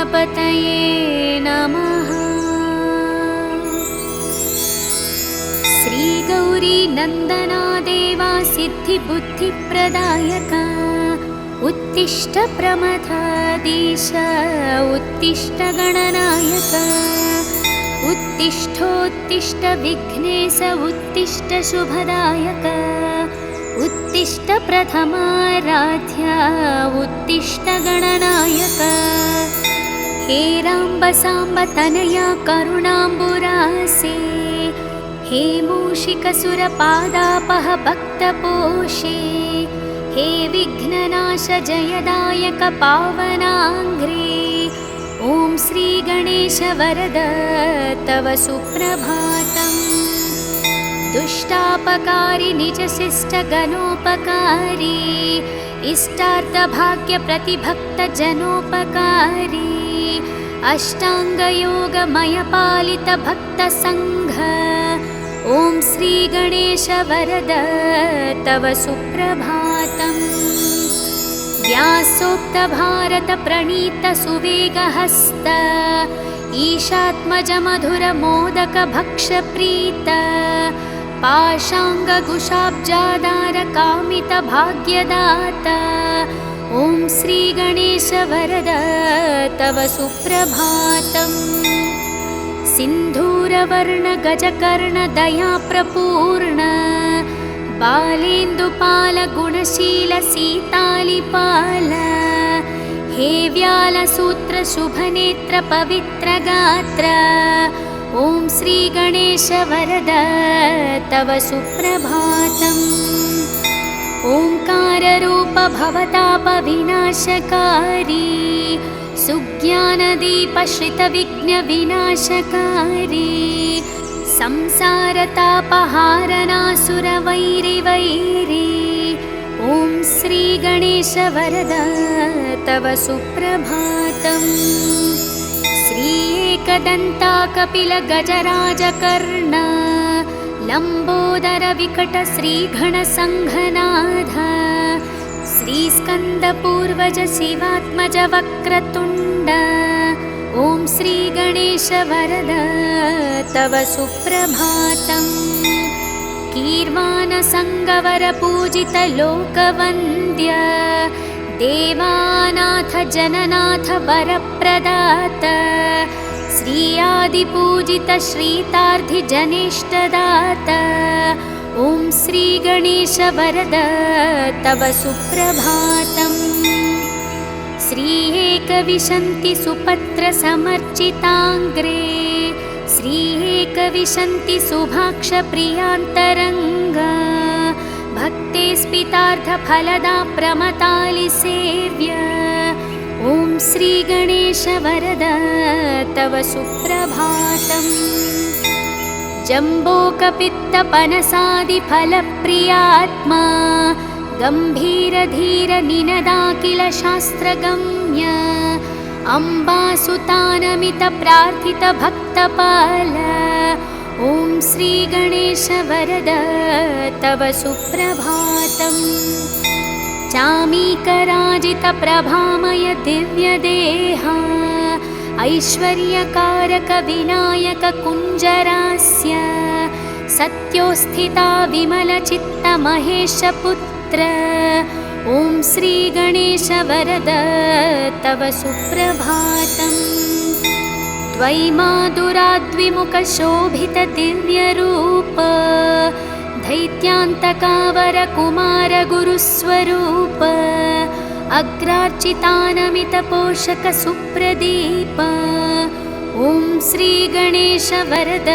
गणपतये नमः। श्रीगौरी नन्दना देवा सिद्धिबुद्धिप्रदायका उत्तिष्ठ प्रमथाधीश उत्तिष्ठ गणनायक उत्तिष्ठोत्तिष्ठ विघ्नेश उत्तिष्ठ शुभदायक उत्तिष्ठ प्रथमाराध्या उत्तिष्ठ गणनायक। हे राम्ब साम्ब तनया करुणाम्बुरासे हे मूषिकसुरपादापह भक्तपोषे हे विघ्ननाश जयदायक पावनाङ्घ्रे ॐ श्री गणेश वरद तव सुप्रभातम्। दुष्टापकारी निजशिष्ट गणोपकारी इष्टार्थभाग्य प्रतिभक्त जनोपकारी अष्टाङ्गयोगमय पालित भक्त संघ ॐ श्री गणेश वरद तव सुप्रभातम्। व्यासोक्त भारत प्रणीत सुवेगहस्त ईशात्मज मधुर मोदक भक्ष प्रीत पाशाङ्गकुशाब्जादार कामित भाग्यदाता ॐ श्री गणेश वरद तव सुप्रभातम्। सिन्धूरवर्ण गजकर्ण दया प्रपूर्ण बालेन्दुपाल गुणशील सीतालिपाल हे व्यालसूत्र शुभनेत्र पवित्र गात्र ॐ श्री गणेश वरद तव सुप्रभातम्। ओंकाररूप भवताप विनाशकारी सुज्ञानदीप श्रितविघ्न विनाशकारी संसारतापहारनासुरवैरिवैरी ॐ श्री गणेश वरद तव सुप्रभातम्। श्री एकदन्ता कपिल गजराज कर्ण लंबोदर विकट श्रीगणसंघनाथ श्रीस्कन्दपूर्वज शिवात्मज वक्रतुण्ड ॐ श्री गणेश वरद तव सुप्रभातम्। कीर्वाण संगवर पूजित लोकवन्द्य देवानाथ जननाथ वरप्रदात श्री आदिपूजित श्रीतार्धि जनेष्टदात ॐ श्री गणेश वरद तव सुप्रभातम्। श्री एकविंशति सुपत्र समर्चिताङ्ग्रे श्री एकविंशति शुभाक्ष प्रियान्तरङ्गा भक्ते स्पितार्थ फलदा प्रमतालि सेव्य ॐ श्री गणेश वरद तव सुप्रभातम्। जम्बोकपित्त पनसादि फलप्रियात्मा गम्भीरधीर निनदाखिल शास्त्रगम्य अम्बासुतानमित प्रार्थित भक्तपाल ॐ श्री गणेश वरद तव सुप्रभातम्। चामीकराजित प्रभामय दिव्यदेहा ऐश्वर्यकारक विनायक कुञ्जरास्य सत्योस्थिता विमलचित्त महेशपुत्र ॐ श्री गणेश वरद तव सुप्रभातम्। द्वैमादुराद्विमुख शोभित दिव्यरूप दैत्यान्तकावर कुमार गुरुस्वरूप अग्रार्चितानमित पोषक सुप्रदीप ॐ श्री गणेश वरद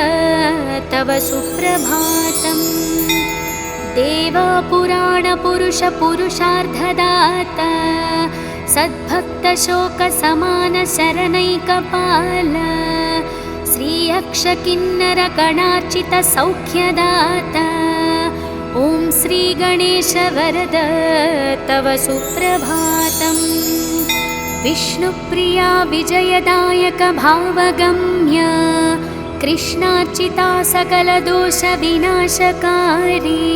तव सुप्रभातम्। देवा पुराण पुरुष पुरुषार्थदाता सद्भक्त शोक समान शरणैकपाल श्री अक्ष किन्नर गणार्चित सौख्यदाता ॐ श्री गणेश वरद तव सुप्रभातम्। विष्णुप्रिया विजयदायक भावगम्य कृष्णार्चिता सकल दोष विनाशकारी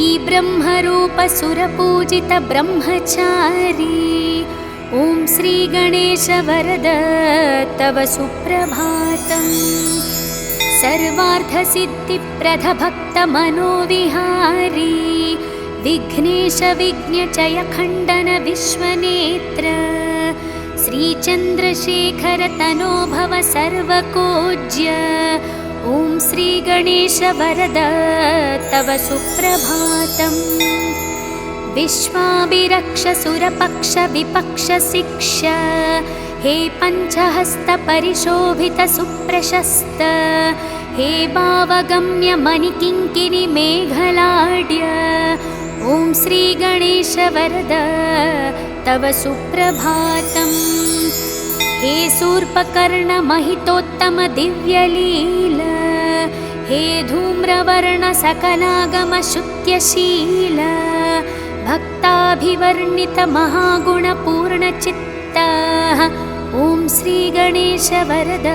ई ब्रह्मरूप सुरपूजित ब्रह्मचारी ॐ श्रीगणेश वरद तव सुप्रभातम्। सर्वार्थसिद्धिप्रदभक्तमनोविहारी विघ्नेश विघ्नचय खण्डन विश्वनेत्र श्रीचन्द्रशेखर तनो भव सर्वकोज्य। ॐ श्रीगणेश वरद तव सुप्रभातम्। विश्वाभिरक्ष सुरपक्ष विपक्ष शिक्ष हे पञ्चहस्त परिशोभित सुप्रशस्त हे भावगम्य मणिकिङ्किणि मेघलाड्य। ॐ श्रीगणेश वरद तव सुप्रभातम्। हे शूर्पकर्ण महितोत्तम दिव्यलील हे धूम्रवर्ण सकलागम शुद्ध्यशील भक्ताभिवर्णित महागुणपूर्णचित्त। ॐ श्रीगणेश वरद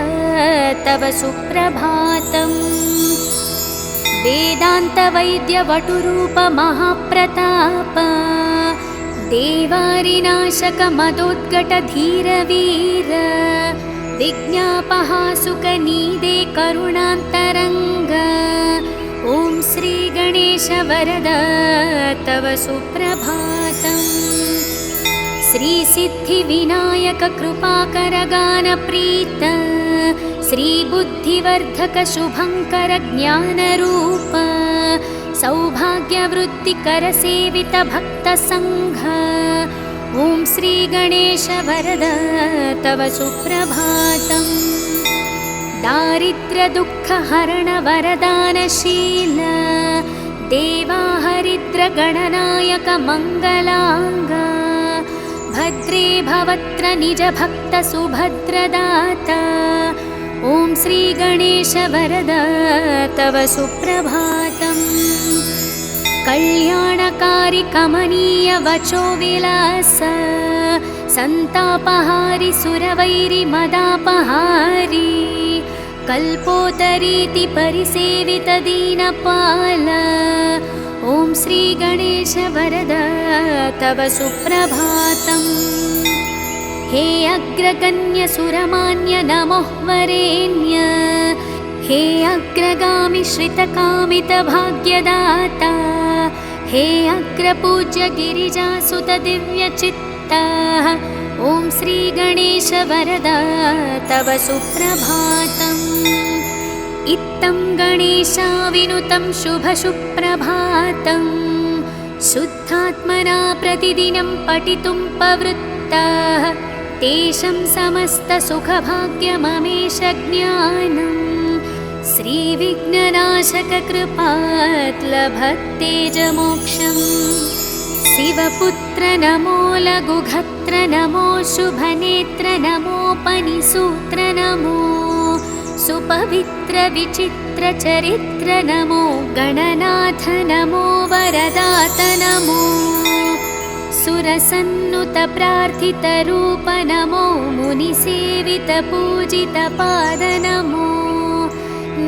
तव सुप्रभातम्। वेदान्तवैद्यवटुरूप महाप्रताप देवारिनाशक मदोद्गट धीरवीर विज्ञापहासुकनीदे करुणान्तरङ्ग। ॐ श्रीगणेश वरद तव सुप्रभातम्। श्रीसिद्धिविनायक कृपाकर गानप्रीत श्रीबुद्धिवर्धक शुभङ्कर ज्ञानरूप सौभाग्यवृद्धिकर सेवित भक्तसङ्घ। ॐ श्रीगणेश वरद तव सुप्रभातम्। दारिद्र्य दुःखहरण वरदानशील देवाहरिद्र गणनायक मङ्गलाङ्ग भद्रे भवत्र निज भक्त सुभद्रदाता। ॐ श्रीगणेश वरद तव सुप्रभातम्। कल्याणकारि कमनीय वचो विलास सन्तापहारि सुरवैरि मदापहारी कल्पोतरीति परिसेवित दीनपाल। ॐ श्रीगणेश वरद तव सुप्रभातम्। हे अग्रगण्य सुरमान्य नमोः वरेण्य हे अग्रगामि श्रितकामित भाग्यदाता हे अग्रपूज्य गिरिजासुत दिव्यचित्ता। ॐ श्रीगणेश वरद तव सुप्रभातम्। इत्थं गणेशाविनुतं शुभसुप्रभातम् शुद्धात्मना प्रतिदिनं पठितुं प्रवृत्ताः तेषां समस्तसुखभाग्यममेष ज्ञानम्। श्रीविघ्ननाशक कृपात् लभतेजमोक्षम्। शिवपुत्र नमो लघुघत्र नमो शुभनेत्र नमोपनिसूत्र नमो सुपवित्र विचित्र चरित्र नमो गणनाथ नमो वरदात नमो सुरसन्नुत प्रार्थित रूप नमो मुनिसेवित पूजित पाद नमो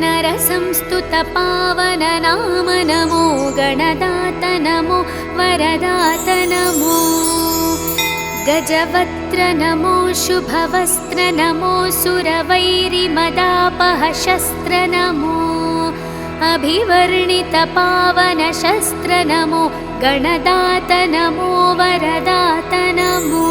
नरसंस्तुत पावन नाम नमो गणदात नमो वरदात नमो गजवक्त्र नमो शुभवस्त्र नमो सुरवैरिमदापह शस्त्र नमो अभिवर्णित पावन शस्त्र नमो गणदात नमो वरदात नमो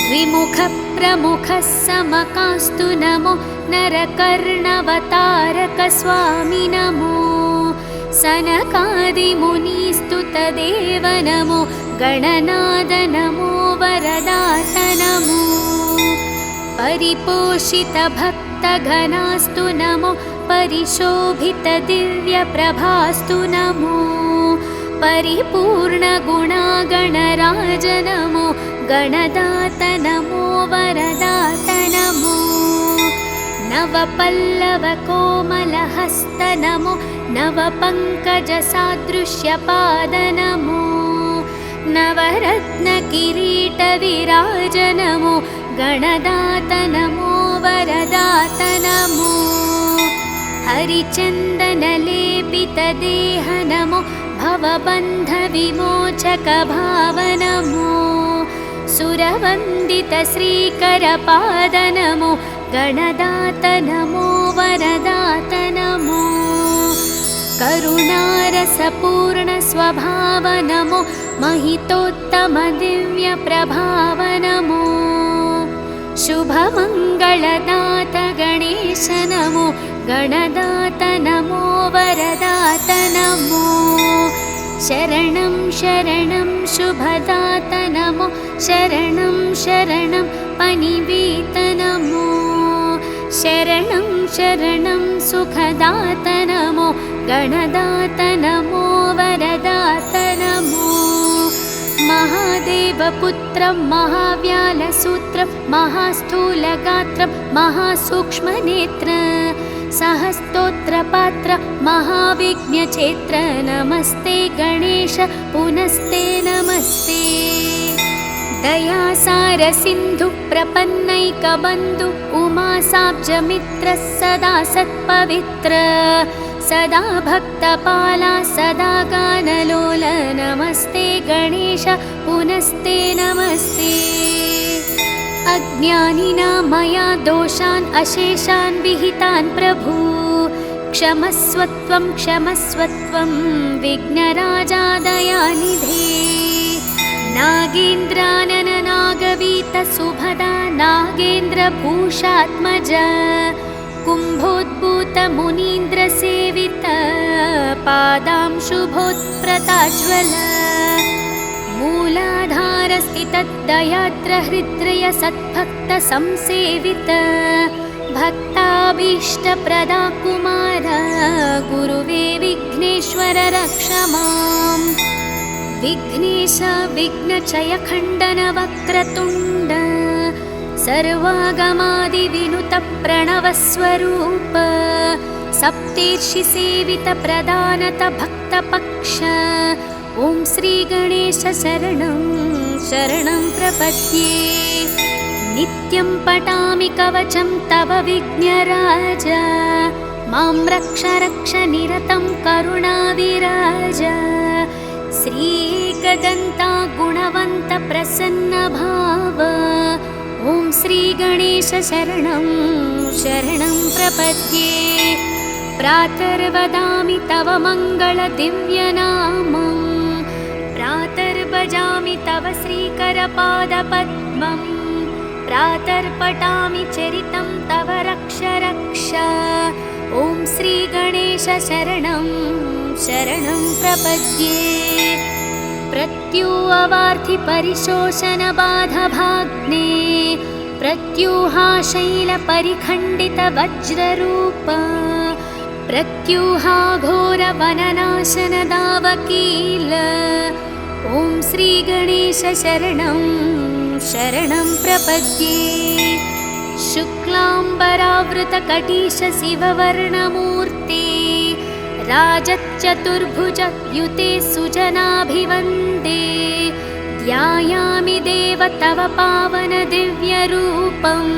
द्विमुख प्रमुख समकास्तु नमो नरकर्णवतारक स्वामी नमो सनकादिमुनिस्तुत देव नमो गणनाद नमो वरदात नमो परिपोषित भक्तघनास्तु नमो परिशोभित दिव्यप्रभास्तु नमो परिपूर्ण गुणागणराज नमो गणदात नमो वरदात नमो नवपल्लव कोमलहस्त नमो नवपङ्कजसादृश्यपाद नमो नवरत्न किरीट विराज नमो गणदात नमो वरदात नमो हरिचन्दन लेपित देह नमो भवबन्ध विमोचक भाव नमो सुरवन्दित श्रीकरपाद नमो गणदात नमो वरदात नमो करुणारसपूर्ण स्वभाव नमो महितोत्तम दिव्य प्रभाव नमो शुभमङ्गलदात गणेश नमो गणदात नमो वरदात नमो शरणं शरणं शुभदात नमो शरणं शरणं पनिवीत नमो शरणं शरणं सुखदात नमो गणदात नमो वरदात नमो महादेवपुत्रं महाव्यालसूत्रं महास्थूलगात्रं महासूक्ष्मनेत्र सहस्तोत्रपात्र महाविघ्नचेत्र नमस्ते गणेश पुनस्ते नमस्ते दयासार सिन्धु प्रपन्नैकबन्धु उमासाब्जमित्र सदा सत्पवित्र सदा भक्तपाला सदा गानलोल नमस्ते गणेश पुनस्ते नमस्ते अज्ञानिना मया दोषान् अशेषान् विहितान् प्रभु क्षमस्वत्वं क्षमस्वत्वं विघ्नराजा दयानिधे नागेन्द्रानन नागवीत सुभदा नागेन्द्रभूषात्मज कुम्भोद्भूत मुनीन्द्रसेवित पादांशुभोत्प्रताज्वल मूलाधारस्थितदयाद्र हृद्रय सद्भक्त संसेवित भक्ताभीष्टप्रदा कुमार गुरुवे विघ्नेश्वर रक्ष माम् विघ्नेश विघ्नचयखण्डन वक्रतुण्ड सर्वागमादिविनुत प्रणवस्वरूप सप्तेर्षिसेवित प्रदानत भक्तपक्ष ॐ श्रीगणेश शरणं शरणं प्रपद्ये नित्यं पठामि कवचं तव विघ्नराज मां रक्ष रक्ष निरतं करुणाविराज श्रीएकदन्ता गुणवन्त प्रसन्नभाव ॐ श्रीगणेश शरणं शरणं प्रपद्ये प्रातर्वदामि तव मङ्गलदिव्यनामम् प्रातर्भजामि तव श्रीकरपादपद्मं प्रातर्पठामि चरितं तव रक्ष रक्ष ॐ श्रीगणेश शरणं शरणं प्रपद्ये प्रत्यूहवार्थि परिशोषणबाधभाग्ने प्रत्यूहाशैलपरिखण्डित वज्ररूप प्रत्यूहाघोरवननाशन दावकील ॐ श्रीगणेश शरणं शरणं प्रपद्ये शुक्लाम्बरावृतकटीश शिववर्णमूर्ते राजच्चतुर्भुज युते सुजनाभिवन्दे ध्यायामि देव तव पावन दिव्यरूपम्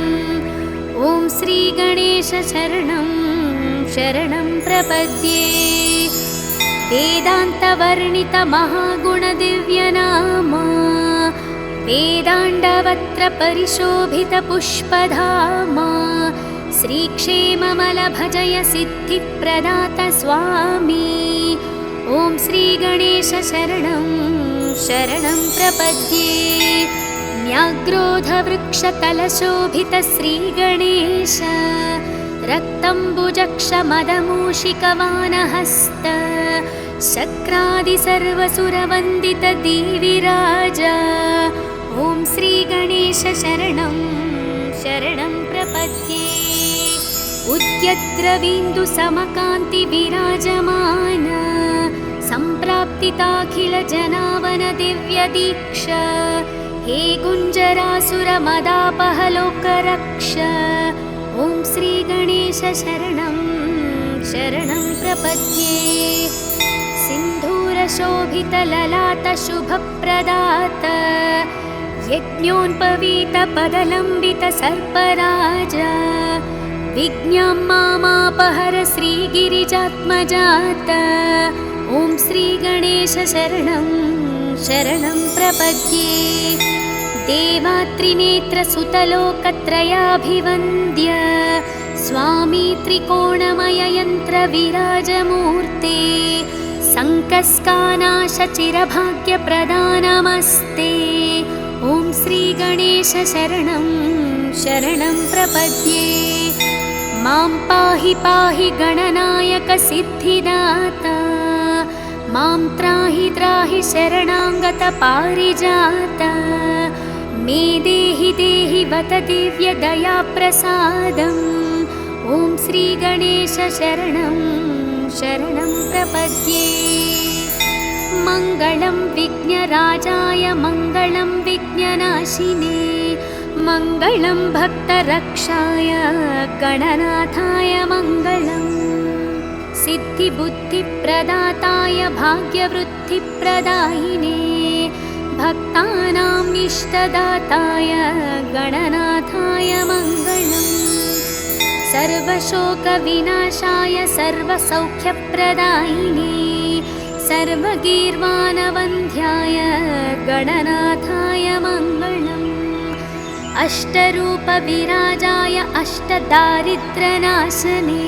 ॐ श्रीगणेश शरणं शरणं प्रपद्ये वेदान्तवर्णित महागुणदिव्यनाम वेदाण्डवत्र परिशोभित पुष्पधाम श्रीक्षेममलभजय सिद्धिप्रदात स्वामी ॐ श्रीगणेश शरणं शरणं प्रपद्ये न्याग्रोधवृक्षतलशोभित श्रीगणेश रक्तम्बुजक्षमदमूषिकवानहस्त शक्रादिसर्वसुरवन्दित देविराज ॐ श्रीगणेश शरणं शरणं प्रपद्ये उद्यद्रवीन्दुसमकान्तिविराजमान सम्प्राप्तिताखिलजनावन दिव्यदीक्ष हे गुञ्जरासुरमदापहलोकरक्ष ॐ श्रीगणेश शरणं शरणं प्रपद्ये सिन्धूरशोभितललाटशुभप्रदात यज्ञोन्पवीतपदलम्बितसर्पराज विज्ञां मामापहर श्रीगिरिजात्मजात ॐ श्रीगणेश शरणं शरणं प्रपद्ये देवात्रिनेत्रसुतलोकत्रयाभिवन्द्य स्वामी त्रिकोणमययन्त्रविराजमूर्ते सङ्कस्कानाशचिरभाग्यप्रदानमस्ते। ॐ श्रीगणेश शरणं शरणं प्रपद्ये। मां पाहि पाहि गणनायक सिद्धिदाता, मां त्राहि त्राहि शरणागत पारिजाता। मे देहि देहि वत दिव्यदयाप्रसादम्। ॐ श्रीगणेश शरणं शरणं प्रपद्ये। मङ्गलं विघ्नराजाय मङ्गलं विघ्ननाशिने, मङ्गलं भक्तरक्षाय गणनाथाय मङ्गलम्। सिद्धिबुद्धिप्रदाताय भाग्यवृद्धिप्रदायिने, भक्तानाम् इष्टदाताय गणनाथाय मङ्गलम्। सर्वशोकविनाशाय सर्वसौख्यप्रदायिने, सर्वगीर्वाणवन्ध्याय गणनाथाय मङ्गलम्। अष्टरूपविराजाय अष्टदारिद्र्यनाशने,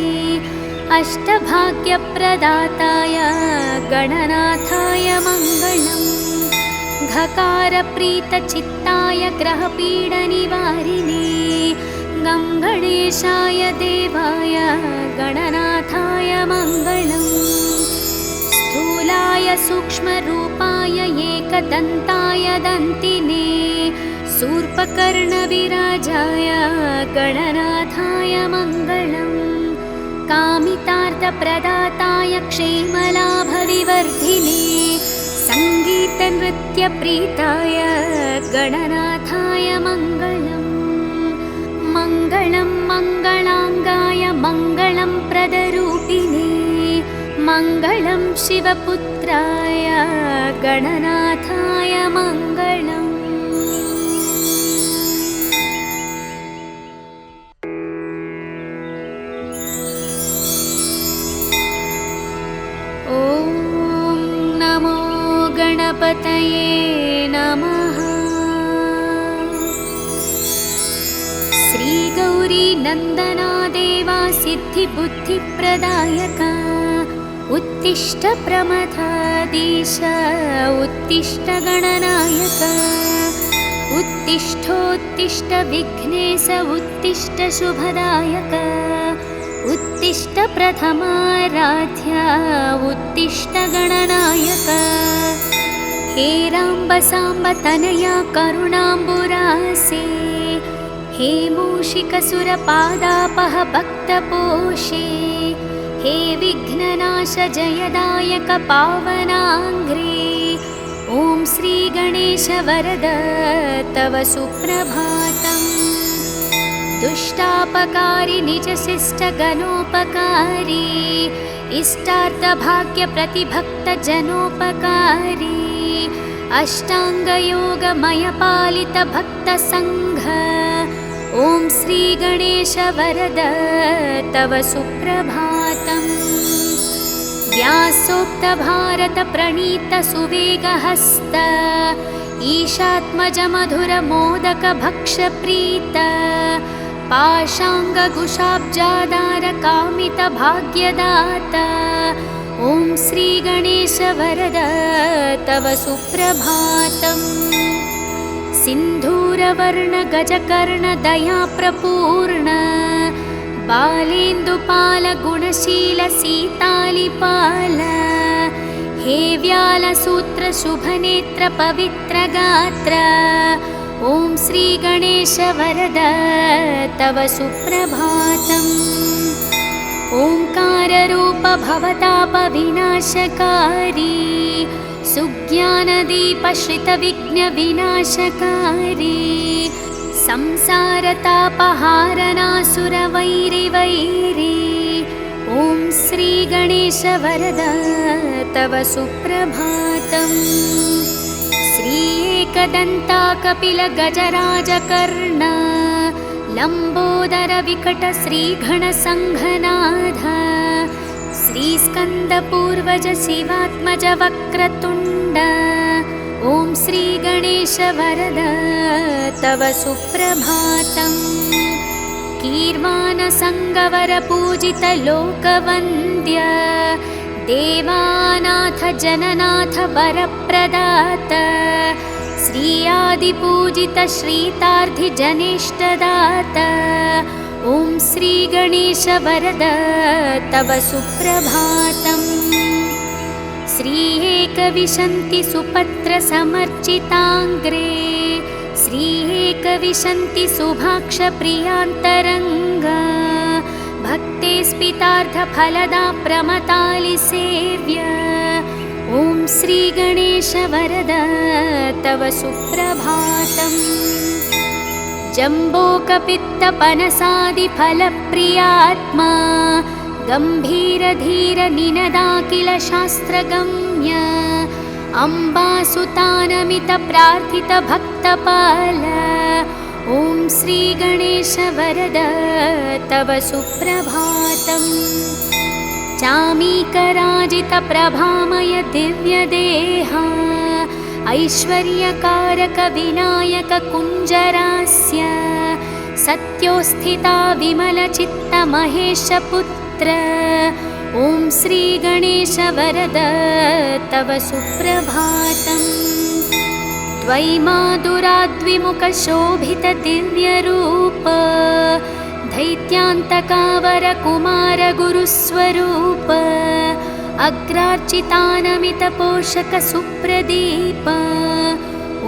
अष्टभाग्यप्रदाताय गणनाथाय मङ्गलम्। घकारप्रीतचित्ताय ग्रहपीडनिवारिणे, गं गणेशाय देवाय गणनाथाय मङ्गलम्। स्थूलाय सूक्ष्मरूपाय एकदन्ताय दन्तिने, शूर्पकर्णविराजाय गणनाथाय मङ्गलम्। कामितार्थप्रदाताय क्षेमलाभविवर्धिने, सङ्गीतनृत्यप्रीताय गणनाथाय मङ्गलम्। मङ्गलं मङ्गलाङ्गाय मङ्गलं प्रदरूपिणे, मङ्गलं शिवपुत्राय गणनाथाय मङ्गलम्। ॐ नमो गणपतये नमः। श्रीगौरी नन्दना देवा सिद्धिबुद्धिप्रदायका, उत्तिष्ठ प्रमथाधीश उत्तिष्ठ गणनायक। उत्तिष्ठोत्तिष्ठ विघ्नेश उत्तिष्ठ शुभदायक। उत्तिष्ठ प्रथमाराध्या उत्तिष्ठ गणनायक। हे राम्ब साम्ब तनया करुणाम्बुरासे, हे मूषिकसुरपादापः भक्तपोषे, हे विघ्ननाश जयदायक पावनाङ्घ्रे। ॐ श्रीगणेश वरद तव सुप्रभातम्। दुष्टापकारी निजशिष्टगणोपकारी, इष्टार्थभाग्यप्रतिभक्तजनोपकारी। अष्टाङ्गयोगमयपालितभक्तसङ्घ, ॐ श्रीगणेश वरद तव सुप्रभातम्। व्यासोक्तभारतप्रणीतसुवेगहस्त, ईशात्मजमधुरमोदकभक्षप्रीत। पाशाङ्गकुशाब्जादारकामितभाग्यदाता, ॐ श्रीगणेश वरद तव सुप्रभातम्। सिन्धूरवर्णगजकर्णदयाप्रपूर्ण, बालेन्दुपालगुणशील सीतालिपाल। हे व्यालसूत्रशुभनेत्र पवित्रगात्र, ॐ श्रीगणेश वरद तव सुप्रभातम्। ओङ्काररूप भवतापविनाशकारी, सुज्ञानदीपश्रितविघ्नविनाशकारी। संसारतापहारनासुरवैरिवैरी, ॐ श्रीगणेश वरद तव सुप्रभातम्। श्री एकदन्ता कपिलगजराजकर्ण, लम्बोदर विकट श्रीगणसङ्घनाथ। श्रीस्कन्दपूर्वज शिवात्मज वक्रतुण्ड, ॐ श्री गणेश वरद तव सुप्रभातम्। कीर्वाणसङ्गवर पूजित लोकवन्द्य देवानाथ जननाथ वरप्रदात श्री आदिपूजित श्रीतार्धि जनेष्टदात ॐ श्री गणेश वरद तव सुप्रभातम्। श्री एकविंशति सुपत्र समर्चिताङ्ग्रे श्री एकविंशति शुभाक्ष प्रियान्तरङ्गा भक्ते स्पितार्थ फलदा प्रमतालि सेव्य ॐ श्री गणेश वरद तव सुप्रभातम्। जम्बोकपित्तपनसादिफलप्रियात्मा गम्भीरधीर निनदाखिल शास्त्रगम्य अम्बासुतानमित प्रार्थित भक्तपाल ॐ श्री गणेश वरद तव सुप्रभातम्। चामीकराजित प्रभामय दिव्यदेहा ऐश्वर्यकारक विनायक कुञ्जरास्य सत्योस्थिता विमलचित्त महेशपुत्र ॐ श्री गणेश वरद तव सुप्रभातम्। द्वैमादुराद्विमुख शोभित दिव्यरूप दैत्यान्तकावर कुमार गुरुस्वरूप अग्रार्चितानमित पोषक सुप्रदीप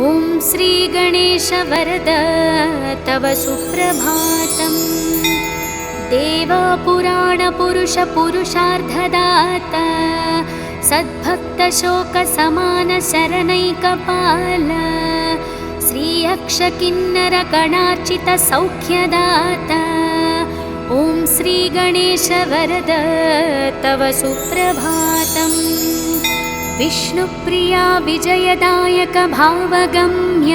ॐ श्री गणेश वरद तव सुप्रभातम्। देवापुराण पुरुष पुरुषार्थदाता सद्भक्त शोक समान शरणैकपाल श्री अक्ष किन्नर गणार्चित सौख्यदाता ॐ श्री गणेश वरद तव सुप्रभातम्। विष्णुप्रिया विजयदायक भावगम्य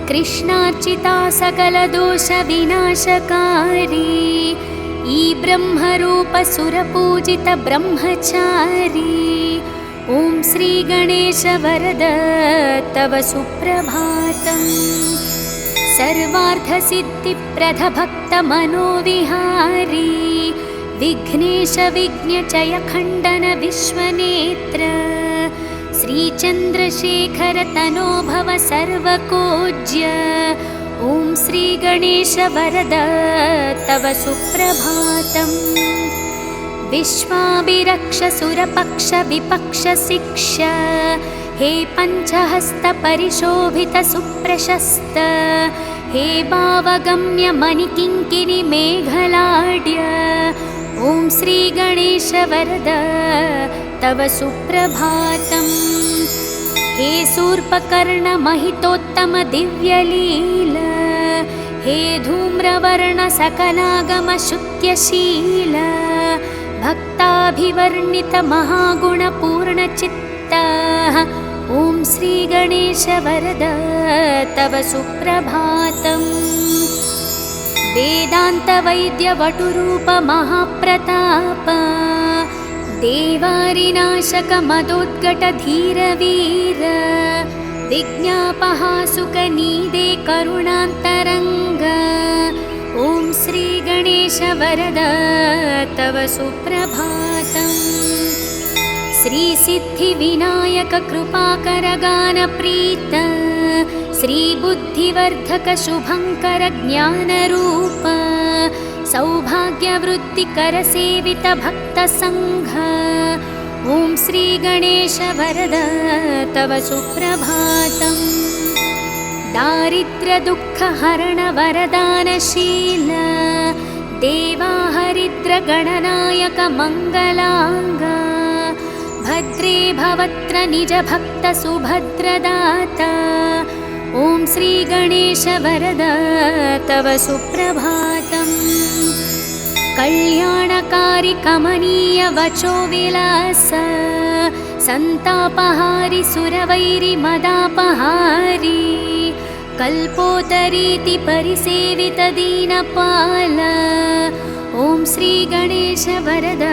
कृष्णार्चिता सकल दोष विनाशकारी ई ब्रह्मरूप सुरपूजित ब्रह्मचारी ॐ श्री गणेश वरद तव सुप्रभातम्। सर्वार्थसिद्धिप्रद भक्त मनोविहारी विघ्नेश विघ्नचय खण्डन विश्वनेत्र श्रीचन्द्रशेखर तनोभव सर्वकोज्य ॐ श्री गणेश वरद तव सुप्रभातम्। विश्वाभिरक्ष सुरपक्ष विपक्ष शिक्षा हे पञ्चहस्त परिशोभित सुप्रशस्त हे भावगम्य मणिकिङ्किणि मेघलाड्य ॐ श्री गणेश वरद तव सुप्रभातम्। हे शूर्पकर्ण महितोत्तम दिव्यलील हे धूम्रवर्ण सकलागम शुत्यशील भक्ताभिवर्णित महागुणपूर्णचित्त ॐ श्री गणेश वरद तव सुप्रभातम्। वेदान्त वैद्य वटुरूप महाप्रताप देवारिनाशक मदोद्गट धीरवीर विज्ञापहासुकनीदे करुणान्तरङ्ग ॐ श्री गणेश वरद तव सुप्रभातम्। श्री सिद्धि विनायक कृपाकर गानप्रीत श्री बुद्धिवर्धक शुभंकर ज्ञानरूप सौभाग्यवृत्तिकर सेवित भक्त संघ ॐ श्री गणेश वरद तव सुप्रभातम्। दारिद्र्य दुःख हरण वरदानशील देवाहरिद्र गणनायक मंगलांग भद्रे भवत्र निज भक्त सुभद्रदाता ॐ श्री गणेश वरद तव सुप्रभातम्। कल्याणकारी कमनीय वचो विलास संतापहारि सुरवैरि मदापहारी कल्पोतरीति परिसेवित दीनपाल ॐ श्री गणेश वरद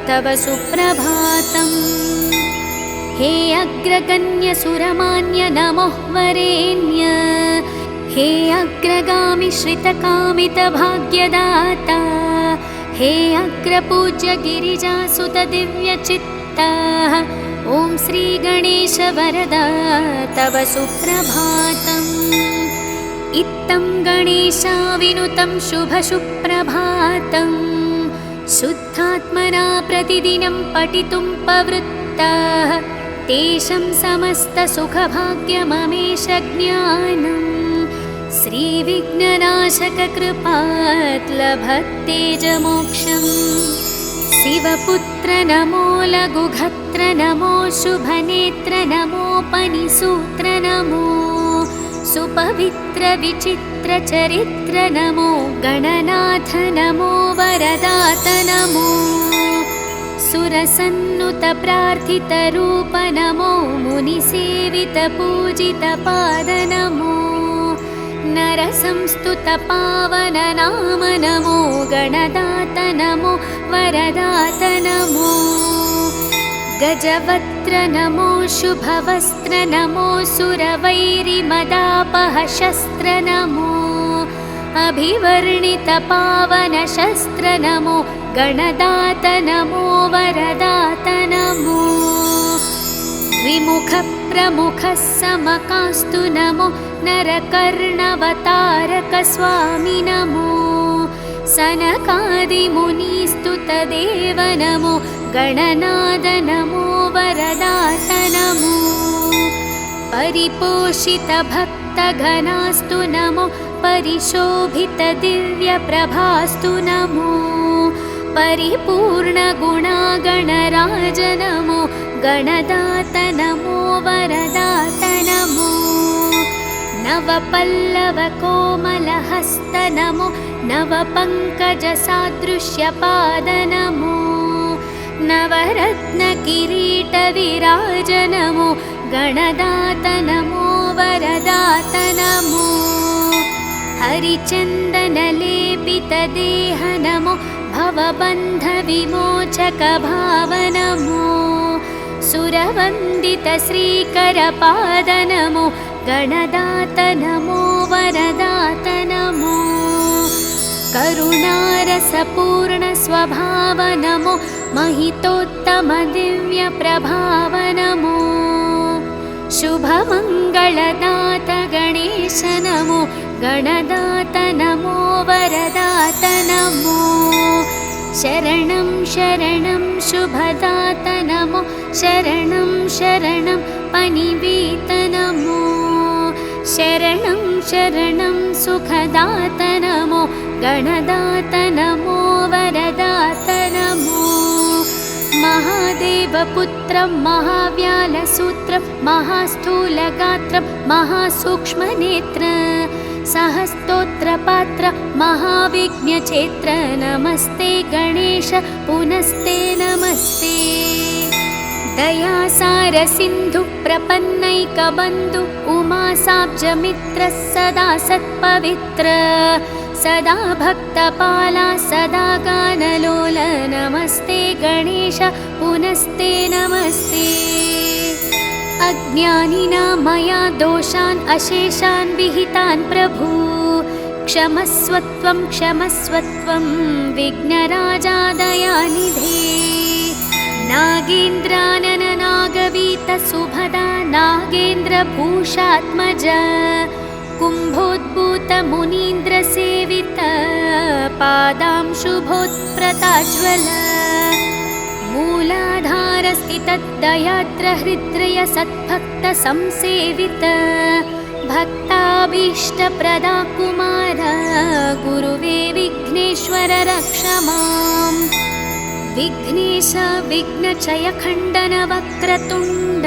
तव सुप्रभातम्। हे अग्रगण्य सुरमान्य नमोः वरेण्य हे अग्रगामि श्रितकामित भाग्यदाता हे अग्रपूज्य गिरिजासुत दिव्यचित्ता ॐ श्री गणेश वरदा तव सुप्रभातम् इत्थं गणेशाविनुतं शुभसुप्रभातं शुद्धात्मना प्रतिदिनं पठितुं प्रवृत्ताः तेषां समस्तसुखभाग्यममेष ज्ञानम् श्रीविघ्ननाशककृपात् लभतेजमोक्षम् शिवपुत्र नमो लघुघत्र नमो शुभनेत्र नमोपनिसूत्र नमो सुपवित्र विचित्र चरित्र नमो गणनाथ नमो वरदात नमो सुरसन्नुत प्रार्थित रूप नमो मुनिसेवित पूजित पाद नमो नरसंस्तुत पावन नाम नमो गणदात नमो वरदात नमो गजवक्त्र नमो शुभवस्त्र नमो सुरवैरिमदापह शस्त्र नमो अभिवर्णित पावन शस्त्र नमो गणदात नमो वरदात नमो द्विमुख प्रमुख समकास्तु नमो नरकर्णवतारक स्वामी नमो सनकादिमुनिस्तुतदेव नमो गणनाद नमो वरदात नमो परिपोषित भक्तघनास्तु नमो परिशोभित दिव्यप्रभास्तु नमो परिपूर्ण गुणागणराज नमो गणदात नमो वरदात नमो नवपल्लव कोमलहस्त नमो नवपङ्कजसादृश्यपाद नमो नवरत्न किरीट विराज नमो गणदात नमो वरदात नमो हरिचन्दन लेपित देह नमो भवबन्ध विमोचक भाव नमो सुरवन्दित श्रीकर पाद नमो गणदात नमो वरदात नमो करुणारसपूर्ण स्वभाव नमो महितोत्तम दिव्य प्रभाव नमो शुभमङ्गलदात गणेश नमो गणदात नमो वरदात नमो शरणं शरणं शुभदात नमो शरणं शरणं पनिवीत नमो शरणं शरणं सुखदात नमो गणदात नमो वरदात नमो महादेवपुत्रं महाव्यालसूत्रं महास्थूलगात्रं महासूक्ष्मनेत्र सहस्तोत्रपात्र महाविघ्नचेत्र नमस्ते गणेश पुनस्ते नमस्ते दयासार सिन्धु प्रपन्नैकबन्धु उमासाब्जमित्र सदा सत्पवित्र सदा भक्तपाला सदा गानलोल नमस्ते गणेश पुनस्ते नमस्ते अज्ञानिना मया दोषान् अशेषान् विहितान् प्रभु क्षमस्वत्वं क्षमस्वत्वं विघ्नराजा दयानिधे नागेन्द्रानन नागवीत सुभदा नागेन्द्रभूषात्मज कुम्भोद्भूत मुनीन्द्रसेवित पादांशुभोत्प्रताज्वल मूलाधारस्थितदयाद्र हृद्रय सद्भक्त संसेवित भक्ताभीष्टप्रदा कुमार गुरुवे विघ्नेश्वर रक्ष माम् विघ्नेश विघ्नचय खण्डन वक्रतुण्ड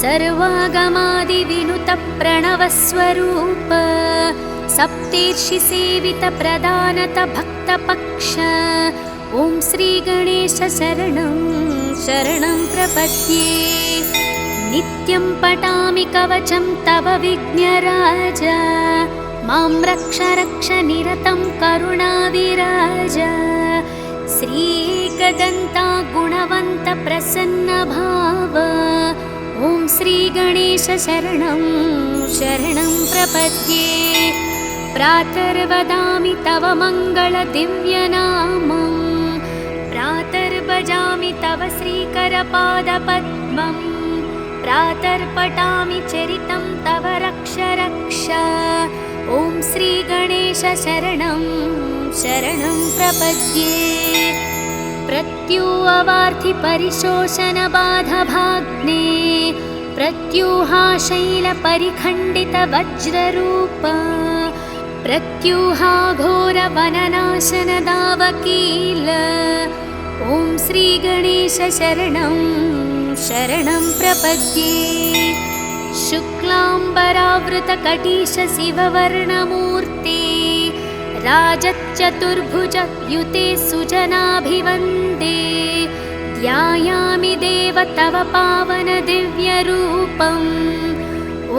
सर्वागमादिविनुत प्रणवस्वरूप सप्तेर्षिसेवित प्रदानत भक्तपक्ष ॐ श्री गणेश शरणं शरणं प्रपद्ये नित्यं पठामि कवचं तव विघ्नराज मां रक्ष रक्ष निरतं करुणाविराज श्री एकदन्ता गुणवन्त प्रसन्न भाव श्रीगणेश शरणं शरणं प्रपद्ये। प्रातर्वदामि तव मङ्गलदिव्यनामं, प्रातर्भजामि तव श्रीकरपादपद्मं, प्रातर्पठामि चरितं तव रक्ष रक्ष। ॐ श्रीगणेश शरणं शरणं प्रपद्ये। प्रत्यूहवार्थिपरिशोषणबाधभाग्ने, प्रत्यूहाशैलपरिखण्डितवज्ररूप, प्रत्यूहाघोरवननाशनदावकील। ॐ श्रीगणेश शरणं शरणं प्रपद्ये। शुक्लाम्बरावृतकटीशशिववर्णमूर्ते, राजच्चतुर्भुजयुते सुजनाभिवन्दे। ध्यायामि देव तव पावनदिव्यरूपम्।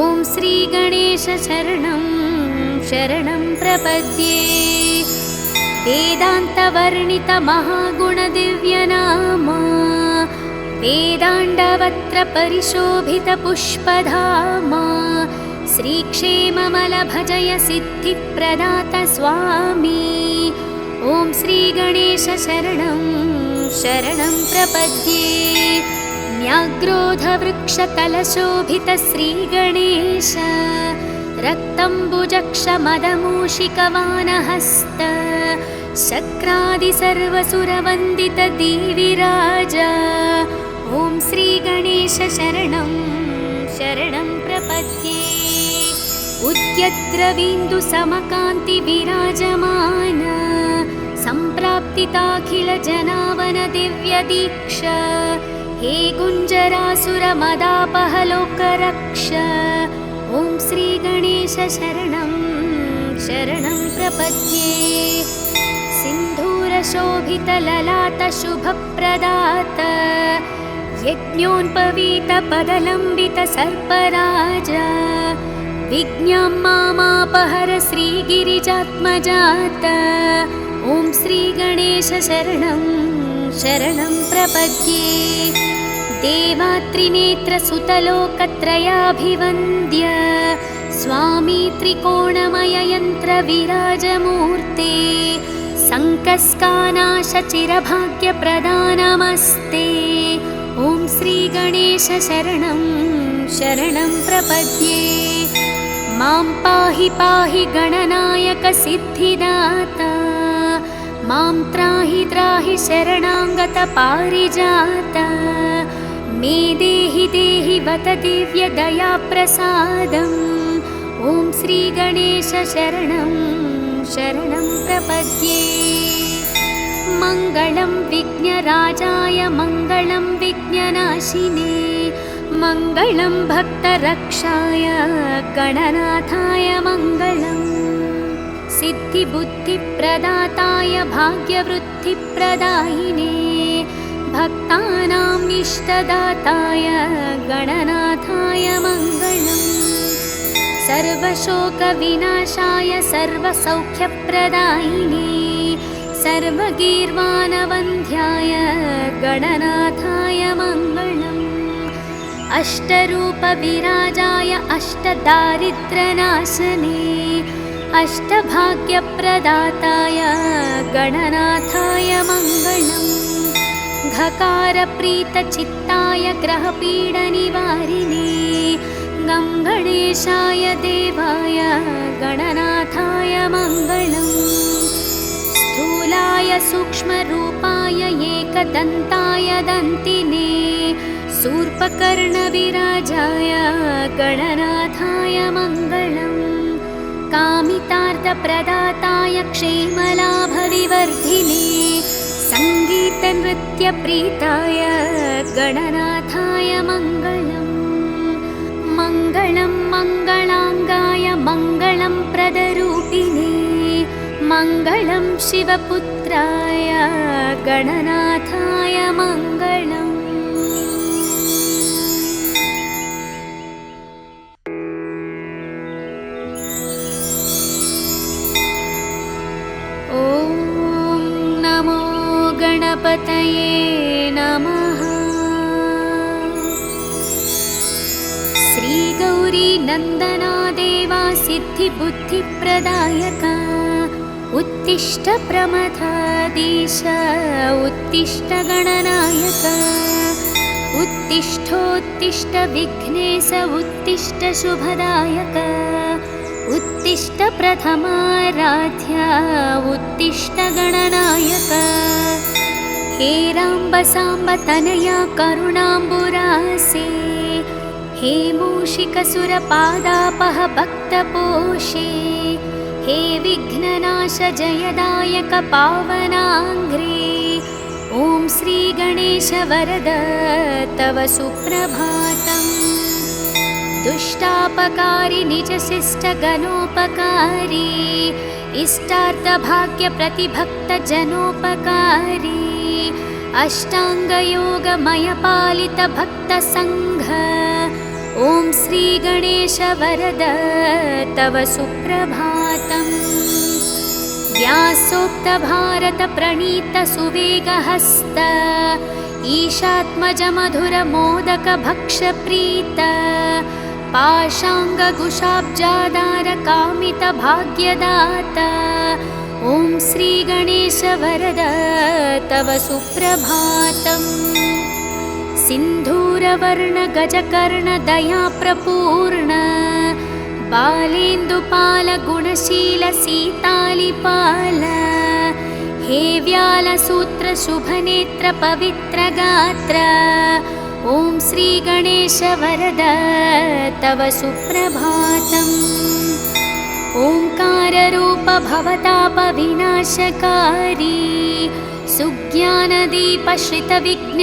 ॐ श्रीगणेश शरणं शरणं प्रपद्ये। वेदान्तवर्णितमहागुणदिव्यनाम, वेदाण्डवक्त्रपरिशोभितपुष्पधाम, श्रीक्षेममलभजय सिद्धिप्रदात स्वामी। ॐ श्रीगणेश शरणं शरणं प्रपद्ये। न्याग्रोधवृक्षतलशोभितश्रीगणेश, रक्तम्बुजक्षमदमूषिकवानहस्त, शक्रादिसर्वसुरवन्दितदेविराज। ॐ श्रीगणेश शरणं शरणं प्रपद्ये। उद्यद्रवीन्दुसमकान्तिविराजमान, सम्प्राप्तिताखिलजनावनदिव्यदीक्ष। हे गुञ्जरासुरमदापहलोकरक्ष। ॐ श्रीगणेश शरणं शरणं प्रपद्ये। सिन्धूरशोभितललाटशुभप्रदात, यज्ञोन्पवीतपदलम्बितसर्पराज, विज्ञां मामापहर श्रीगिरिजात्मजात। ॐ श्रीगणेश शरणं शरणं प्रपद्ये। देवात्रिनेत्रसुतलोकत्रयाभिवन्द्य, स्वामी त्रिकोणमययन्त्रविराजमूर्ते, सङ्कस्कानाशचिरभाग्यप्रदानमस्ते। ॐ श्रीगणेश शरणं शरणं प्रपद्ये। मां पाहि पाहि गणनायक सिद्धिदाता, मां त्राहि त्राहि शरणागत पारिजात। मे देहि देहि वत दिव्यदयाप्रसादम्। ॐ श्रीगणेश शरणं शरणं प्रपद्ये। मङ्गलं विघ्नराजाय मङ्गलं विघ्ननाशिने, मङ्गलं भक्तरक्षाय गणनाथाय मङ्गलम्। सिद्धिबुद्धिप्रदाताय भाग्यवृद्धिप्रदायिने, भक्तानाम् इष्टदाताय गणनाथाय मङ्गलम्। सर्वशोकविनाशाय सर्वसौख्यप्रदायिने, सर्वगीर्वाणवन्ध्याय गणनाथाय मङ्गलम्। अष्टरूपविराजाय अष्टदारिद्र्यनाशने, अष्टभाग्यप्रदाताय गणनाथाय मङ्गलम्। घकारप्रीतचित्ताय ग्रहपीडनिवारिणे, गं गणेशाय देवाय गणनाथाय मङ्गलम्। स्थूलाय सूक्ष्मरूपाय एकदन्ताय दन्तिने, शूर्पकर्णविराजाय गणनाथाय मङ्गलम्। कामितार्थप्रदाताय क्षेमलाभविवर्धिने, सङ्गीतनृत्यप्रीताय गणनाथाय मङ्गलम्। मङ्गलं मङ्गलाङ्गाय मङ्गलं प्रदरूपिणे, मङ्गलं शिवपुत्राय गणनाथाय मङ्गलम्। ॐ नमो गणपतये नमः। गौरी नन्दना देवा सिद्धिबुद्धिप्रदायका उत्तिष्ठ प्रमथाधीश उत्तिष्ठ गणनायक उत्तिष्ठोत्तिष्ठ विघ्नेश उत्तिष्ठ शुभदायक उत्तिष्ठ प्रथमाराध्या उत्तिष्ठ गणनायक हे राम्ब साम्ब तनया करुणाम्बुरासे हे मूषिकसुरपादापह भक्तपोषे हे विघ्ननाश जयदायक पावनाङ्घ्रे ॐ श्री गणेश वरद तव सुप्रभातम् दुष्टापकारी निजशिष्ट गणोपकारी इष्टार्थभाग्यप्रतिभक्त जनोपकारी अष्टाङ्गयोगमय पालित भक्तसङ्घ ॐ श्री गणेश वरद तव सुप्रभातम् व्यासोक्त भारत प्रणीत सुवेगहस्त ईशात्मज मधुर मोदक भक्ष प्रीत पाशाङ्गकुशाब्जादार कामित भाग्यदाता ॐ श्री गणेश वरद तव सुप्रभातम् सिन्धूरवर्ण गजकर्ण दयाप्रपूर्ण बालेन्दुपाल गुणशील सीतालिपाल हे व्यालसूत्र शुभनेत्र पवित्रगात्र ॐ श्री गणेश वरद तव सुप्रभातम् ओंकाररूप भवतापविनाशकारी सुज्ञानदीप श्रितविघ्नविनाशकारी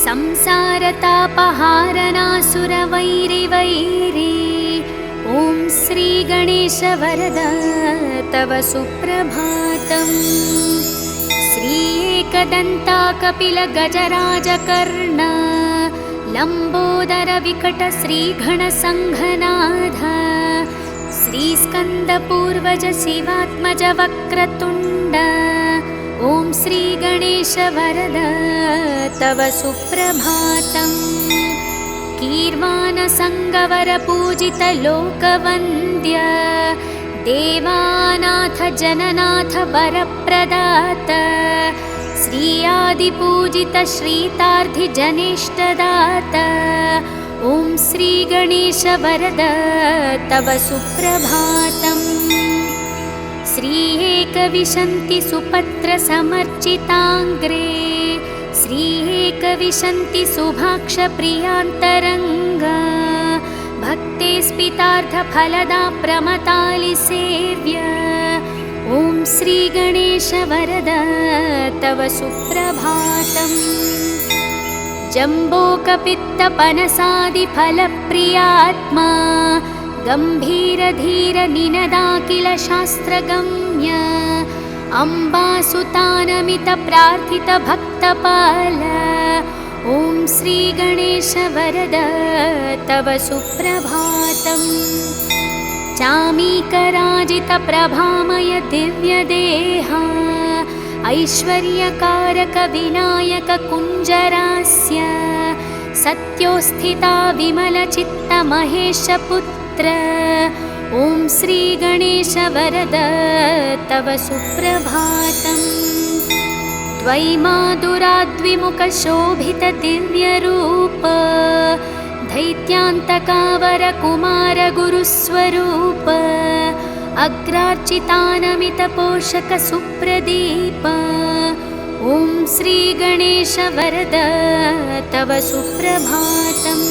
संसारतापहारनासुरवैरिवैरी ॐ श्री गणेश वरद तव सुप्रभातम् श्री एकदन्ता कपिल गजराजकर्ण लंबोदर विकट श्रीगणसंघनाथ श्रीस्कन्दपूर्वज शिवात्मज वक्रतुण्ड ॐ श्री गणेश वरद तव सुप्रभातम् कीर्वाणसङ्गवर पूजित लोकवन्द्य देवानाथ जननाथ वरप्रदात श्री आदिपूजित श्रीतार्धि जनेष्टदात ॐ श्री गणेश वरद तव सुप्रभातम् श्री एकविंशति सुपत्र समर्चिताङ्ग्रे श्री एकविंशति शुभाक्ष प्रियान्तरङ्गा भक्ते स्पितार्थ फलदा प्रमतालि सेव्य ॐ श्री गणेश वरद तव सुप्रभातम् जम्बोकपित्तपनसादिफलप्रियात्मा गम्भीरधीर निनदाखिल शास्त्रगम्य अम्बासुतानमित प्रार्थित भक्तपाल ॐ श्री गणेश वरद तव सुप्रभातम् चामीकराजित प्रभामय दिव्यदेहा ऐश्वर्यकारक विनायक कुञ्जरास्य सत्योस्थिता विमलचित्त महेशपुत्र ॐ श्री गणेश वरद तव सुप्रभातम् द्वैमादुराद्विमुख शोभित दिव्यरूप दैत्यान्तकावर कुमार गुरुस्वरूप अग्रार्चितानमित पोषक सुप्रदीप ॐ श्री गणेश वरद तव सुप्रभातम्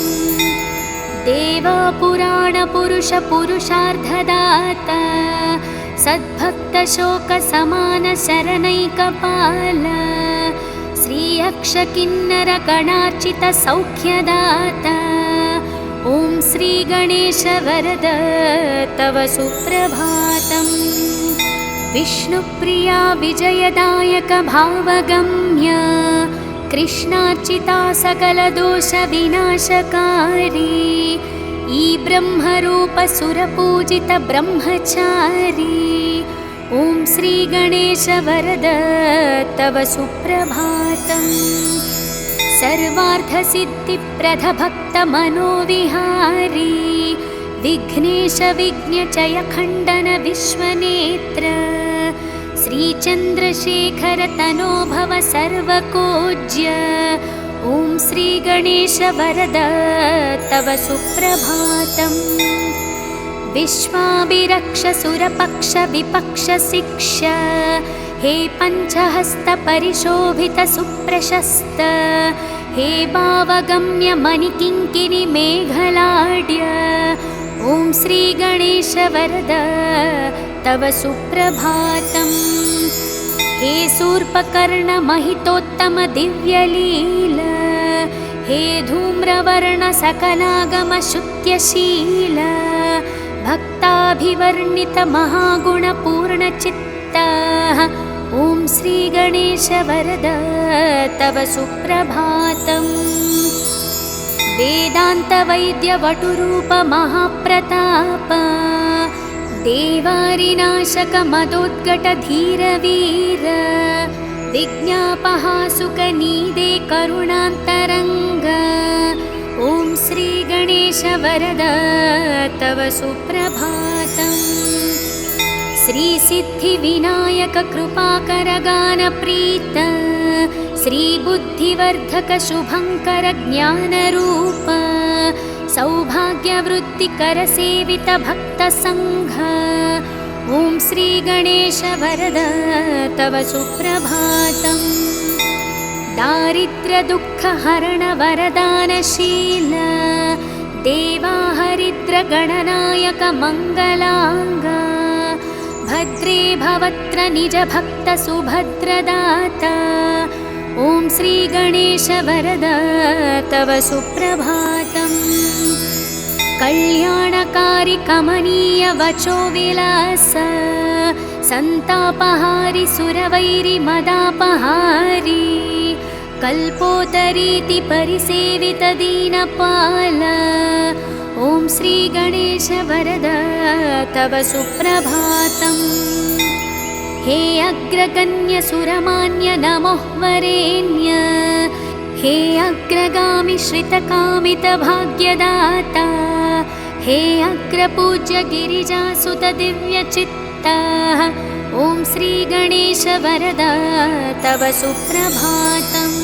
देवा पुराण पुरुष पुरुषार्थदाता सद्भक्त शोक समान शरणैकपाल श्री अक्ष किन्नर गणार्चित सौख्यदाता ॐ श्री गणेश वरद तव सुप्रभातम् विष्णुप्रिया विजयदायक भावगम्य कृष्णार्चिता सकल दोष विनाशकारी ई ब्रह्मरूप सुरपूजित ब्रह्मचारी ॐ श्री गणेश वरद तव सुप्रभातम् सर्वार्थसिद्धिप्रदभक्तमनोविहारी विघ्नेश विघ्नचय खण्डन विश्वनेत्र श्रीचन्द्रशेखर तनो भव सर्वकोज्य। ॐ श्रीगणेश वरद तव सुप्रभातम्। विश्वाभिरक्ष सुरपक्ष विपक्ष शिक्ष हे पञ्चहस्त परिशोभित सुप्रशस्त हे भावगम्य मणिकिङ्किणि मेघलाड्य। ॐ श्रीगणेश वरद तव सुप्रभातम्। हे शूर्पकर्ण महितोत्तम दिव्यलील हे धूम्रवर्ण सकलागम शुद्ध्यशील भक्ताभिवर्णित महागुणपूर्णचित्त। ॐ श्रीगणेश वरद तव सुप्रभातम्। वेदान्तवैद्यवटुरूप महाप्रताप देवारिनाशक मदोद्गट धीरवीर विज्ञापहासुकनीदे करुणान्तरङ्ग। ॐ श्रीगणेश वरद तव सुप्रभातम्। श्रीसिद्धिविनायक कृपाकर गानप्रीत श्रीबुद्धिवर्धक शुभङ्कर ज्ञानरूप सौभाग्यवृत्तिकर सेवित भक्तसङ्घ। ॐ श्रीगणेश वरद तव सुप्रभातम्। दारिद्र्य दुःखहरण वरदानशील देवाहरिद्र गणनायक मङ्गलाङ्ग भद्रे भवत्र निज भक्त सुभद्रदाता। ॐ श्रीगणेश वरद तव सुप्रभातम्। कल्याणकारि कमनीय वचो विलास सन्तापहारि सुरवैरि मदापहारी कल्पोतरीति परिसेवित दीनपाल। ॐ श्रीगणेश वरद तव सुप्रभातम्। हे अग्रगण्य सुरमान्य नमोः वरेण्य हे अग्रगामि श्रितकामित भाग्यदाता हे अग्रपूज्य गिरिजासुत दिव्यचित्ता। ॐ श्रीगणेश वरद तव सुप्रभातम्।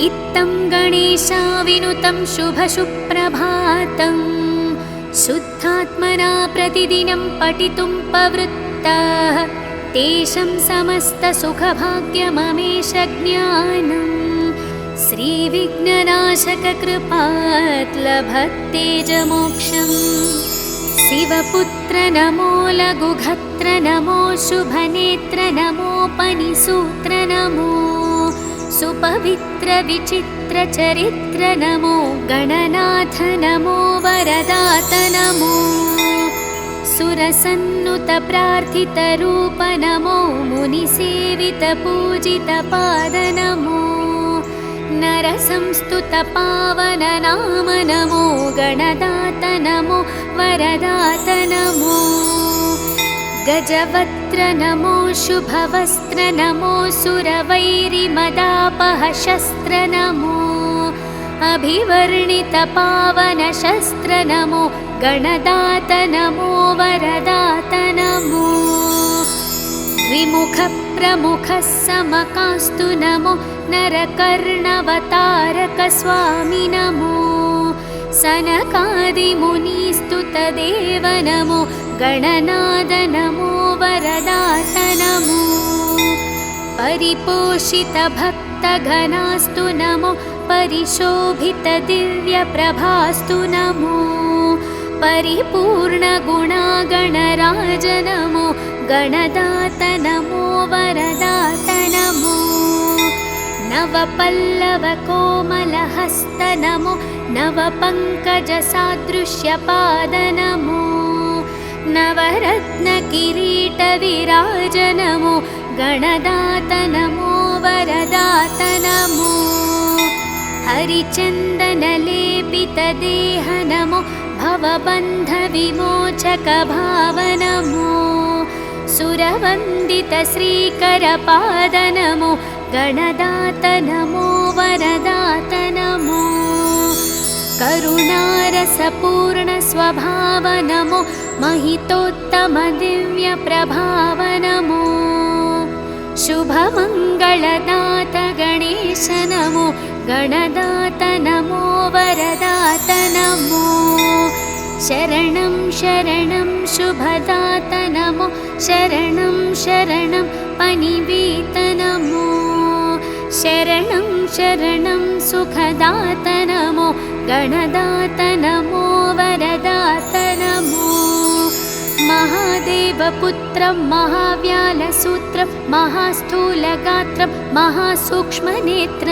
इत्थं गणेशाविनुतं शुभसुप्रभातम् शुद्धात्मना प्रतिदिनं पठितुं प्रवृत्ताः तेषां समस्तसुखभाग्यममेष ज्ञानम्। श्रीविघ्ननाशक कृपात् लभतेजमोक्षम्। शिवपुत्र नमो लघुघत्र नमो शुभनेत्र नमोपनिसूत्र नमो सुपवित्र विचित्र चरित्र नमो गणनाथ नमो वरदात नमो सुरसन्नुत प्रार्थित रूप नमो मुनिसेवित पूजित पाद नमो नरसंस्तुत पावन नाम नमो गणदात नमो वरदात नमो गजवक्त्र नमो शुभवस्त्र नमो सुरवैरिमदापह शस्त्र नमो अभिवर्णित पावन शस्त्र नमो गणदात नमो वरदात नमो द्विमुख प्रमुख समकास्तु नमो नरकर्णवतारक स्वामी नमो सनकादिमुनिस्तुत देव नमो गणनाद नमो वरदात नमो परिपोषित भक्तघनास्तु नमो परिशोभित दिव्यप्रभास्तु नमो परिपूर्ण गुणागणराज नमो गणदात नमो वरदात नमो नवपल्लव कोमलहस्त नमो नवपङ्कजसादृश्यपाद नमो नवरत्न किरीट विराज नमो गणदात नमो वरदात नमो हरिचन्दन लेपित देह नमो भवबन्ध विमोचक भाव नमो सुरवन्दित श्रीकर पाद नमो गणदात नमो वरदात करुणारसपूर्णस्वभाव नमो महितोत्तमदिव्यप्रभाव नमो शुभमङ्गलदात गणेश नमो गणदात नमो वरदात नमो शरणं शरणं शुभदात नमो शरणं शरणं पनिवीत नमो शरणं शरणं सुखदात नमो गणदात नमो वरदात नमो महादेवपुत्रं महाव्यालसूत्रं महास्थूलगात्रं महासूक्ष्मनेत्र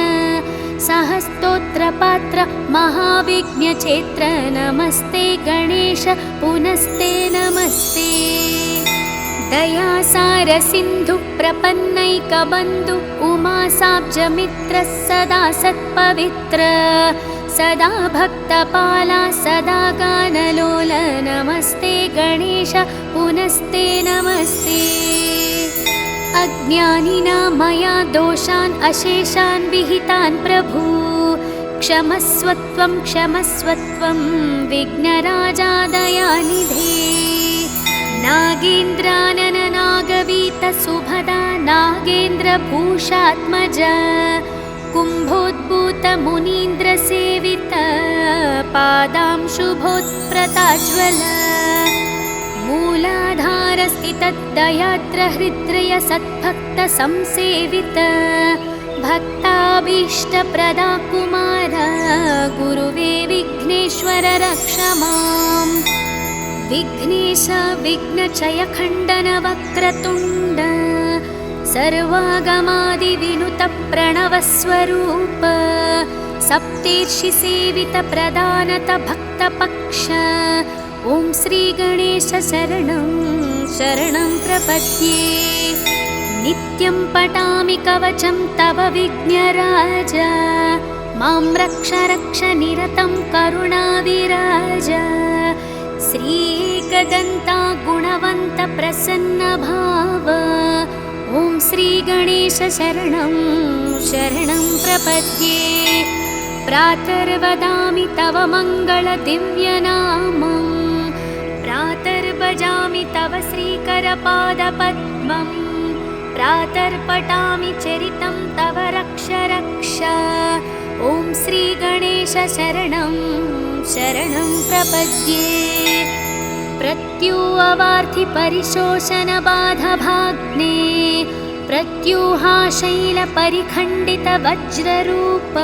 सहस्तोत्रपात्र महाविघ्नचेत्र नमस्ते गणेश पुनस्ते नमस्ते दयासारसिन्धु प्रपन्नैकबन्धु उमासाब्जमित्र सदा सत्पवित्र सदा भक्तपाला सदा गानलोल नमस्ते गणेश पुनस्ते नमस्ते अज्ञानिना मया दोषान् अशेषान् विहितान् प्रभु क्षमस्वत्वं क्षमस्वत्वं विघ्नराजा दयानिधे नागेन्द्रानन नागवीत सुभदा नागेन्द्रभूषात्मज कुम्भोद्भूत मुनीन्द्रसेवित पादांशुभोत्प्रताज्वल मूलाधारस्थितदयाद्रहृद्रय सद्भक्त संसेवित भक्ताभीष्टप्रदा कुमार गुरुवे विघ्नेश्वर रक्ष माम् विघ्नेश विघ्नचयखण्डन वक्रतुण्ड सर्वागमादिविनुत प्रणवस्वरूप सप्तेर्षिसेवित प्रदानत भक्तपक्ष ॐ श्रीगणेश शरणं शरणं प्रपद्ये नित्यं पठामि कवचं तव विघ्नराज मां रक्ष रक्ष निरतं करुणाविराज श्रीएकदन्ता गुणवन्त प्रसन्नभाव ॐ श्रीगणेश शरणं शरणं प्रपद्ये प्रातर्वदामि तव मङ्गलदिव्यनामम् प्रातर्भजामि तव श्रीकरपादपद्मं प्रातर्पठामि चरितं तव रक्ष रक्ष ॐ श्रीगणेश शरणं शरणं प्रपद्ये प्रत्यूहवार्थिपरिशोषणबाधभाग्ने प्रत्यूहाशैलपरिखण्डितवज्ररूप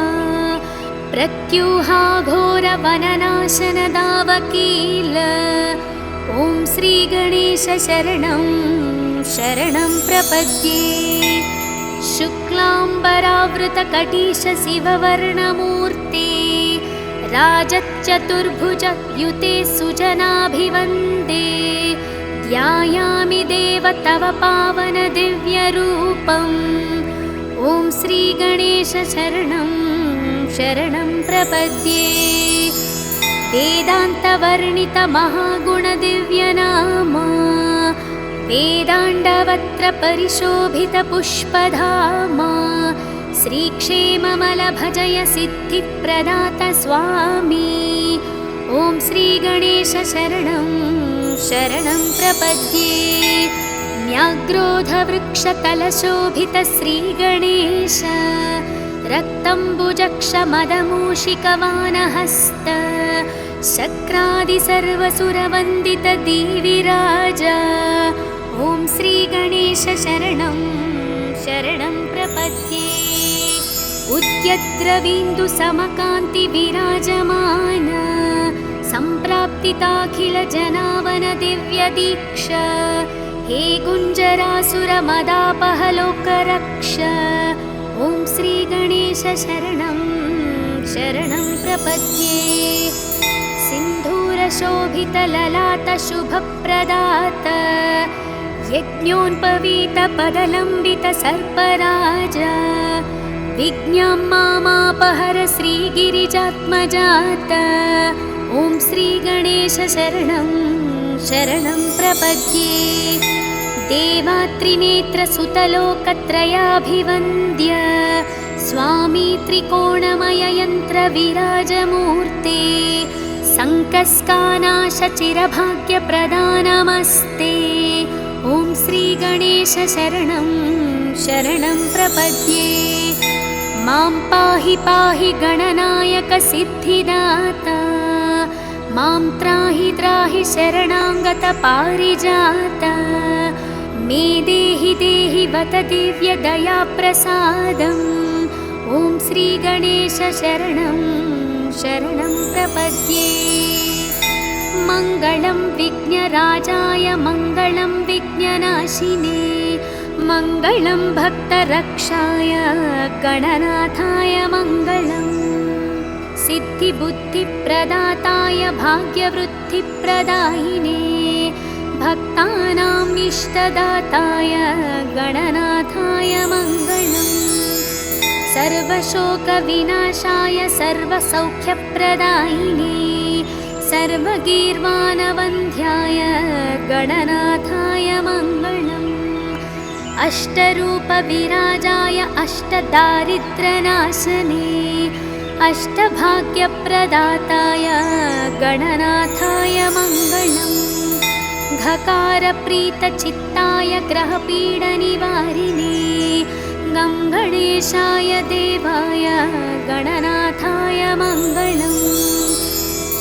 प्रत्यूहाघोरवननाशनदावकील ॐ श्रीगणेश शरणं शरणं प्रपद्ये शुक्लाम्बरावृतकटीशशिववर्णमूर्ते राजच्चतुर्भुज युते सुजनाभिवन्दे ध्यायामि देव तव पावन दिव्यरूपम् ॐ श्रीगणेश शरणं शरणं प्रपद्ये वेदान्तवर्णित महागुणदिव्यनाम वेदाण्डवत्र परिशोभित पुष्पधाम श्रीक्षेममलभजय सिद्धिप्रदात स्वामी ॐ श्रीगणेश शरणं शरणं प्रपद्ये न्याग्रोधवृक्षतलशोभित श्रीगणेश रक्तम्बुजक्षमदमूषिकवानहस्त शक्रादिसर्वसुरवन्दित देविराज ॐ श्रीगणेश शरणं शरणं प्रपद्ये उद्यद्रवीन्दुसमकान्तिविराजमान सम्प्राप्तिताखिलजनावन दिव्यदीक्ष हे गुञ्जरासुरमदापहलोकरक्ष ॐ श्रीगणेश शरणं शरणं प्रपद्ये सिन्धूरशोभितललाटशुभप्रदात यज्ञोन्पवीतपदलम्बितसर्पराज विज्ञां मामापहर श्रीगिरिजात्मजात ॐ श्रीगणेश शरणं शरणं प्रपद्ये देवात्रिनेत्रसुतलोकत्रयाभिवन्द्य स्वामी त्रिकोणमययन्त्रविराजमूर्ते सङ्कस्कानाशचिरभाग्यप्रदानमस्ते। ॐ श्रीगणेश शरणं शरणं प्रपद्ये। मां पाहि पाहि गणनायक सिद्धिदाता, मां त्राहि त्राहि शरणागत पारिजाता। मे देहि देहि वत दिव्यदयाप्रसादम्। ॐ श्रीगणेश शरणं शरणं प्रपद्ये। मङ्गलं विघ्नराजाय मङ्गलं विघ्ननाशिने, मङ्गलं भक्तरक्षाय गणनाथाय मङ्गलम्। सिद्धिबुद्धिप्रदाताय भाग्यवृद्धिप्रदायिने, भक्तानाम् इष्टदाताय गणनाथाय मङ्गलम्। सर्वशोकविनाशाय सर्वसौख्यप्रदायिने, सर्वगीर्वाणवन्ध्याय गणनाथाय मङ्गलम्। अष्टरूपविराजाय अष्टदारिद्र्यनाशने, अष्टभाग्यप्रदाताय गणनाथाय मङ्गलम्। घकारप्रीतचित्ताय ग्रहपीडनिवारिणे, गं गणेशाय देवाय गणनाथाय मङ्गलम्।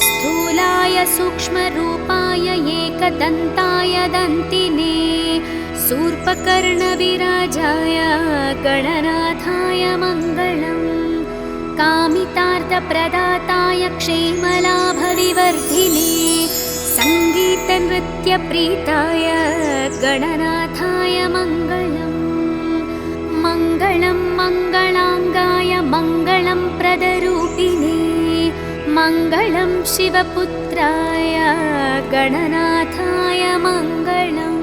स्थूलाय सूक्ष्मरूपाय एकदन्ताय दन्तिने, शूर्पकर्णविराजाय गणनाथाय मङ्गलम्। कामितार्थप्रदाताय क्षेमलाभविवर्धिने, सङ्गीतनृत्यप्रीताय गणनाथाय मङ्गलम्। मङ्गलं मङ्गलाङ्गाय मङ्गलं प्रदरूपिणे, मङ्गलं शिवपुत्राय गणनाथाय मङ्गलम्।